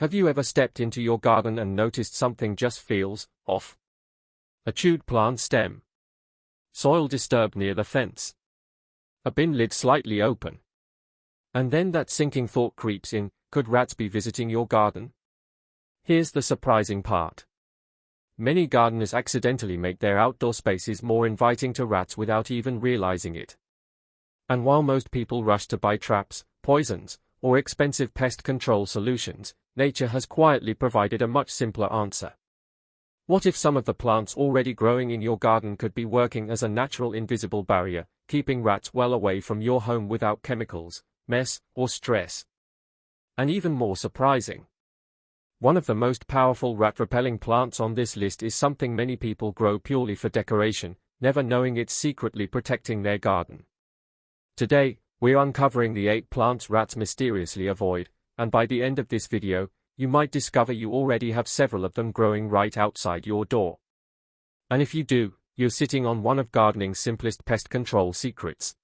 Have you ever stepped into your garden and noticed something just feels off? A chewed plant stem. Soil disturbed near the fence. A bin lid slightly open. And then that sinking thought creeps in, could rats be visiting your garden? Here's the surprising part. Many gardeners accidentally make their outdoor spaces more inviting to rats without even realizing it. And while most people rush to buy traps, poisons, or expensive pest control solutions, nature has quietly provided a much simpler answer. What if some of the plants already growing in your garden could be working as a natural invisible barrier, keeping rats well away from your home without chemicals, mess, or stress? And even more surprising, one of the most powerful rat-repelling plants on this list is something many people grow purely for decoration, never knowing it's secretly protecting their garden. Today, we're uncovering the 8 plants rats mysteriously avoid, and by the end of this video, you might discover you already have several of them growing right outside your door. And if you do, you're sitting on one of gardening's simplest pest control secrets.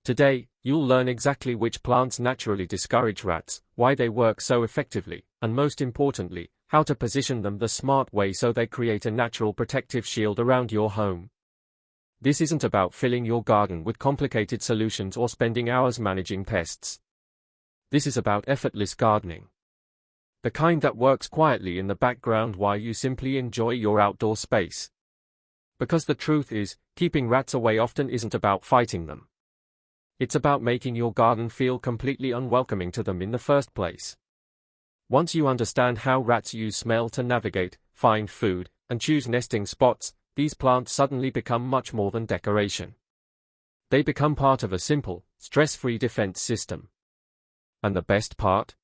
Today, you'll learn exactly which plants naturally discourage rats, why they work so effectively, and most importantly, how to position them the smart way so they create a natural protective shield around your home. This isn't about filling your garden with complicated solutions or spending hours managing pests. This is about effortless gardening. The kind that works quietly in the background while you simply enjoy your outdoor space. Because the truth is, keeping rats away often isn't about fighting them. It's about making your garden feel completely unwelcoming to them in the first place. Once you understand how rats use smell to navigate, find food, and choose nesting spots, these plants suddenly become much more than decoration. They become part of a simple, stress-free defense system. And the best part?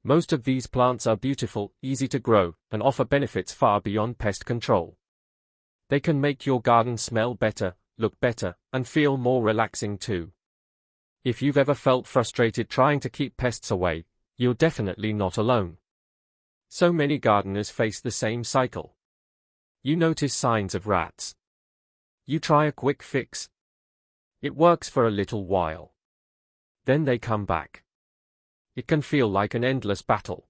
Most of these plants are beautiful, easy to grow, and offer benefits far beyond pest control. They can make your garden smell better, look better, and feel more relaxing too. If you've ever felt frustrated trying to keep pests away, you're definitely not alone. So many gardeners face the same cycle. You notice signs of rats. You try a quick fix. It works for a little while. Then they come back. It can feel like an endless battle.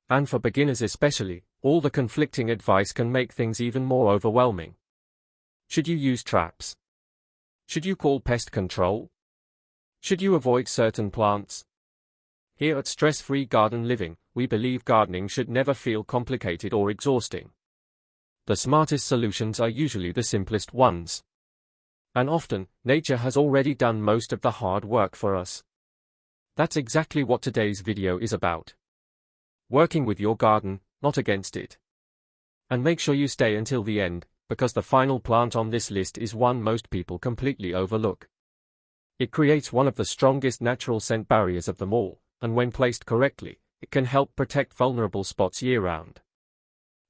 And for beginners especially, all the conflicting advice can make things even more overwhelming. Should you use traps? Should you call pest control? Should you avoid certain plants? Here at Stress-Free Garden Living, we believe gardening should never feel complicated or exhausting. The smartest solutions are usually the simplest ones. And often, nature has already done most of the hard work for us. That's exactly what today's video is about. Working with your garden, not against it. And make sure you stay until the end, because the final plant on this list is one most people completely overlook. It creates one of the strongest natural scent barriers of them all, and when placed correctly, it can help protect vulnerable spots year-round.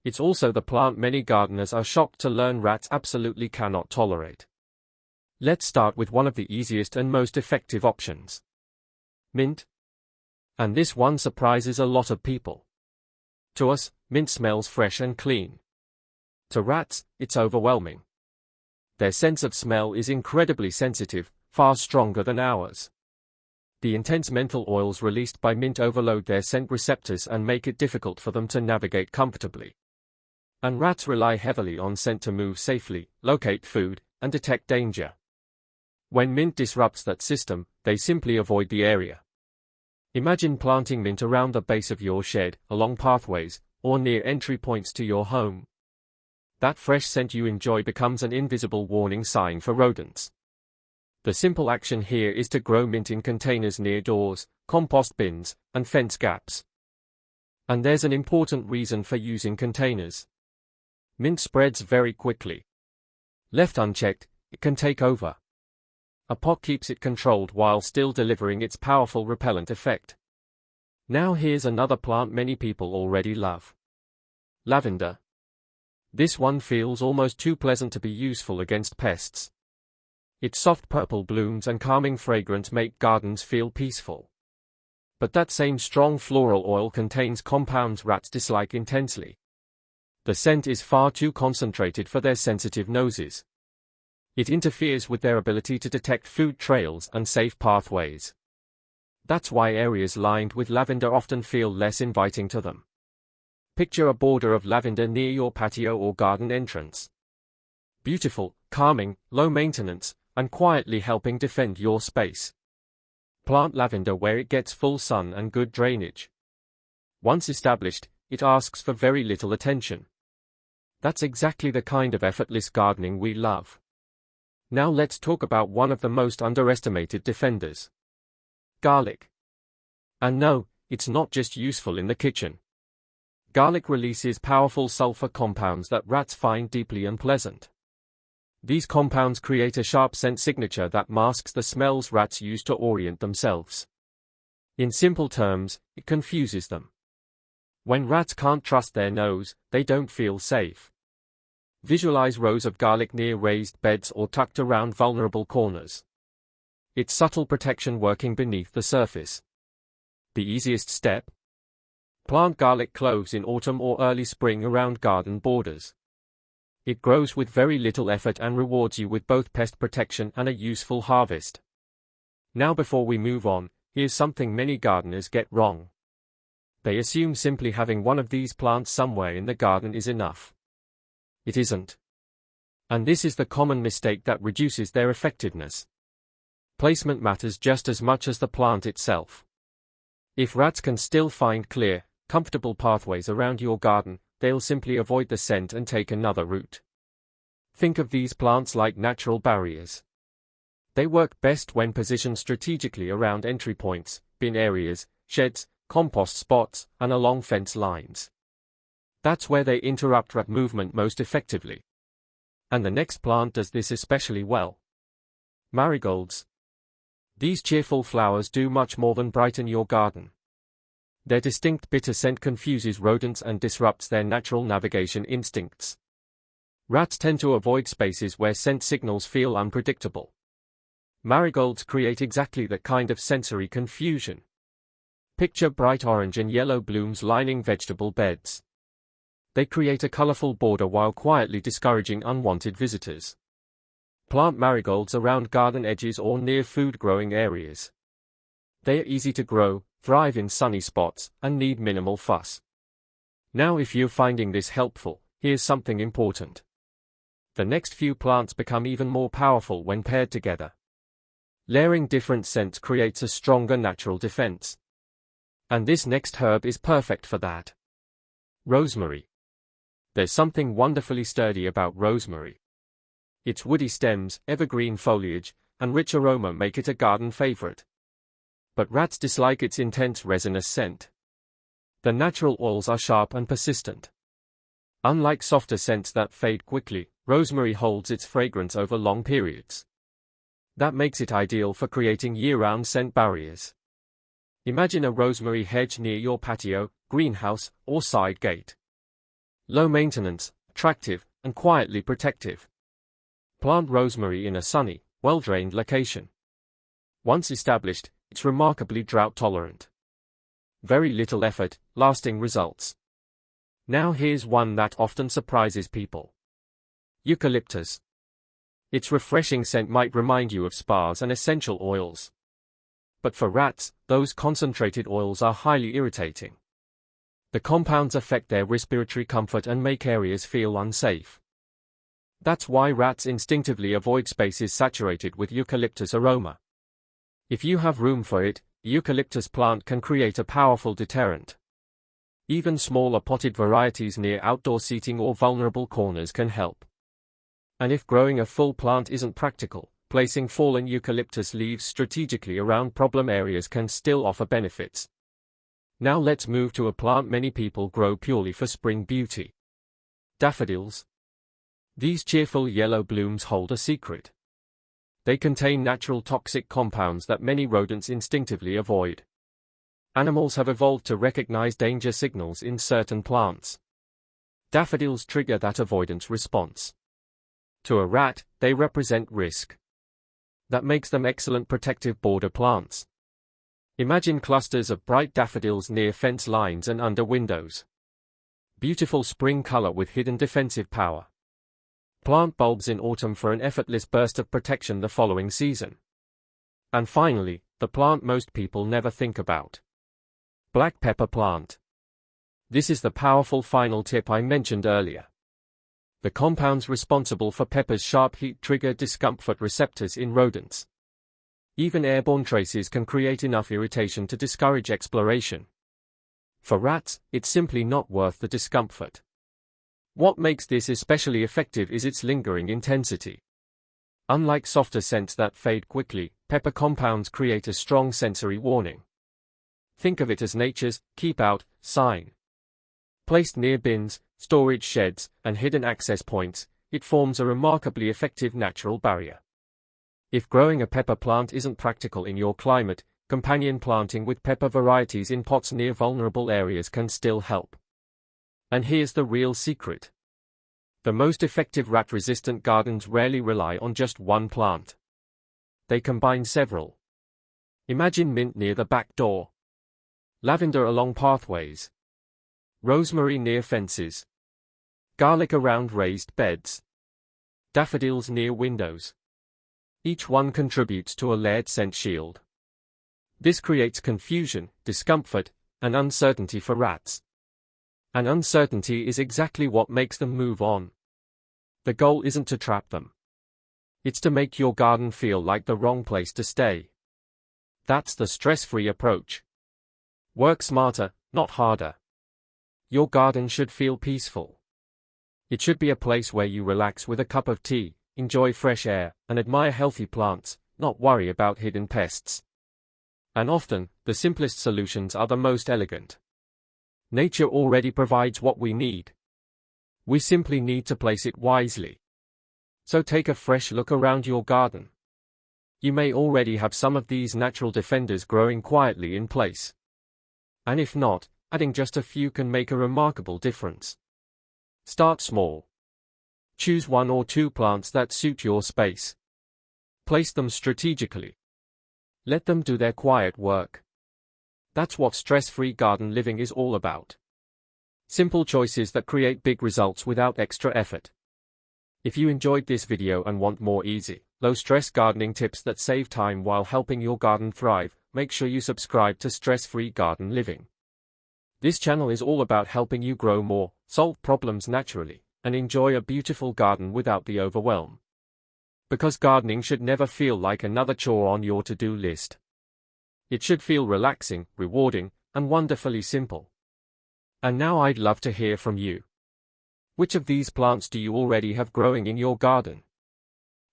It's also the plant many gardeners are shocked to learn rats absolutely cannot tolerate. Let's start with one of the easiest and most effective options. Mint. And this one surprises a lot of people. To us, mint smells fresh and clean. To rats, it's overwhelming. Their sense of smell is incredibly sensitive, far stronger than ours. The intense menthol oils released by mint overload their scent receptors and make it difficult for them to navigate comfortably. And rats rely heavily on scent to move safely, locate food, and detect danger. When mint disrupts that system, they simply avoid the area. Imagine planting mint around the base of your shed, along pathways, or near entry points to your home. That fresh scent you enjoy becomes an invisible warning sign for rodents. The simple action here is to grow mint in containers near doors, compost bins, and fence gaps. And there's an important reason for using containers. Mint spreads very quickly. Left unchecked, it can take over. A pot keeps it controlled while still delivering its powerful repellent effect. Now here's another plant many people already love. Lavender. This one feels almost too pleasant to be useful against pests. Its soft purple blooms and calming fragrance make gardens feel peaceful. But that same strong floral oil contains compounds rats dislike intensely. The scent is far too concentrated for their sensitive noses. It interferes with their ability to detect food trails and safe pathways. That's why areas lined with lavender often feel less inviting to them. Picture a border of lavender near your patio or garden entrance. Beautiful, calming, low maintenance, and quietly helping defend your space. Plant lavender where it gets full sun and good drainage. Once established, it asks for very little attention. That's exactly the kind of effortless gardening we love. Now let's talk about one of the most underestimated defenders. Garlic. And no, it's not just useful in the kitchen. Garlic releases powerful sulfur compounds that rats find deeply unpleasant. These compounds create a sharp scent signature that masks the smells rats use to orient themselves. In simple terms, it confuses them. When rats can't trust their nose, they don't feel safe. Visualize rows of garlic near raised beds or tucked around vulnerable corners. It's subtle protection working beneath the surface. The easiest step? Plant garlic cloves in autumn or early spring around garden borders. It grows with very little effort and rewards you with both pest protection and a useful harvest. Now before we move on, here's something many gardeners get wrong. They assume simply having one of these plants somewhere in the garden is enough. It isn't. And this is the common mistake that reduces their effectiveness. Placement matters just as much as the plant itself. If rats can still find clear, comfortable pathways around your garden, they'll simply avoid the scent and take another route. Think of these plants like natural barriers. They work best when positioned strategically around entry points, bin areas, sheds, compost spots, and along fence lines. That's where they interrupt rat movement most effectively. And the next plant does this especially well. Marigolds. These cheerful flowers do much more than brighten your garden. Their distinct bitter scent confuses rodents and disrupts their natural navigation instincts. Rats tend to avoid spaces where scent signals feel unpredictable. Marigolds create exactly that kind of sensory confusion. Picture bright orange and yellow blooms lining vegetable beds. They create a colorful border while quietly discouraging unwanted visitors. Plant marigolds around garden edges or near food-growing areas. They are easy to grow, thrive in sunny spots, and need minimal fuss. Now if you're finding this helpful, here's something important. The next few plants become even more powerful when paired together. Layering different scents creates a stronger natural defense. And this next herb is perfect for that. Rosemary. There's something wonderfully sturdy about rosemary. Its woody stems, evergreen foliage, and rich aroma make it a garden favorite. But rats dislike its intense resinous scent. The natural oils are sharp and persistent. Unlike softer scents that fade quickly, rosemary holds its fragrance over long periods. That makes it ideal for creating year-round scent barriers. Imagine a rosemary hedge near your patio, greenhouse, or side gate. Low maintenance, attractive, and quietly protective. Plant rosemary in a sunny, well-drained location. Once established, it's remarkably drought-tolerant. Very little effort, lasting results. Now here's one that often surprises people. Eucalyptus. Its refreshing scent might remind you of spas and essential oils. But for rats, those concentrated oils are highly irritating. The compounds affect their respiratory comfort and make areas feel unsafe. That's why rats instinctively avoid spaces saturated with eucalyptus aroma. If you have room for it, the eucalyptus plant can create a powerful deterrent. Even smaller potted varieties near outdoor seating or vulnerable corners can help. And if growing a full plant isn't practical, placing fallen eucalyptus leaves strategically around problem areas can still offer benefits. Now let's move to a plant many people grow purely for spring beauty. Daffodils. These cheerful yellow blooms hold a secret. They contain natural toxic compounds that many rodents instinctively avoid. Animals have evolved to recognize danger signals in certain plants. Daffodils trigger that avoidance response. To a rat, they represent risk. That makes them excellent protective border plants. Imagine clusters of bright daffodils near fence lines and under windows. Beautiful spring color with hidden defensive power. Plant bulbs in autumn for an effortless burst of protection the following season. And finally, the plant most people never think about. Black pepper plant. This is the powerful final tip I mentioned earlier. The compounds responsible for pepper's sharp heat trigger discomfort receptors in rodents. Even airborne traces can create enough irritation to discourage exploration. For rats, it's simply not worth the discomfort. What makes this especially effective is its lingering intensity. Unlike softer scents that fade quickly, pepper compounds create a strong sensory warning. Think of it as nature's "keep out" sign. Placed near bins, storage sheds, and hidden access points, it forms a remarkably effective natural barrier. If growing a pepper plant isn't practical in your climate, companion planting with pepper varieties in pots near vulnerable areas can still help. And here's the real secret. The most effective rat-resistant gardens rarely rely on just one plant. They combine several. Imagine mint near the back door, lavender along pathways, rosemary near fences, garlic around raised beds, daffodils near windows. Each one contributes to a layered scent shield. This creates confusion, discomfort, and uncertainty for rats. And uncertainty is exactly what makes them move on. The goal isn't to trap them. It's to make your garden feel like the wrong place to stay. That's the stress-free approach. Work smarter, not harder. Your garden should feel peaceful. It should be a place where you relax with a cup of tea, enjoy fresh air, and admire healthy plants, not worry about hidden pests. And often, the simplest solutions are the most elegant. Nature already provides what we need. We simply need to place it wisely. So take a fresh look around your garden. You may already have some of these natural defenders growing quietly in place. And if not, adding just a few can make a remarkable difference. Start small. Choose 1 or 2 plants that suit your space. Place them strategically. Let them do their quiet work. That's what stress-free garden living is all about. Simple choices that create big results without extra effort. If you enjoyed this video and want more easy, low-stress gardening tips that save time while helping your garden thrive, make sure you subscribe to Stress-Free Garden Living. This channel is all about helping you grow more, solve problems naturally, and enjoy a beautiful garden without the overwhelm. Because gardening should never feel like another chore on your to-do list. It should feel relaxing, rewarding, and wonderfully simple. And now I'd love to hear from you. Which of these plants do you already have growing in your garden?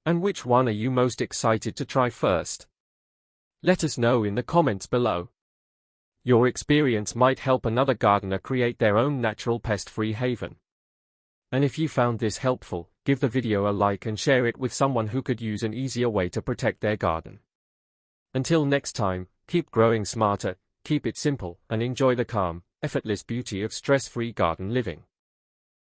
And which one are you most excited to try first? Let us know in the comments below. Your experience might help another gardener create their own natural pest-free haven. And if you found this helpful, give the video a like and share it with someone who could use an easier way to protect their garden. Until next time, keep growing smarter, keep it simple, and enjoy the calm, effortless beauty of stress-free garden living.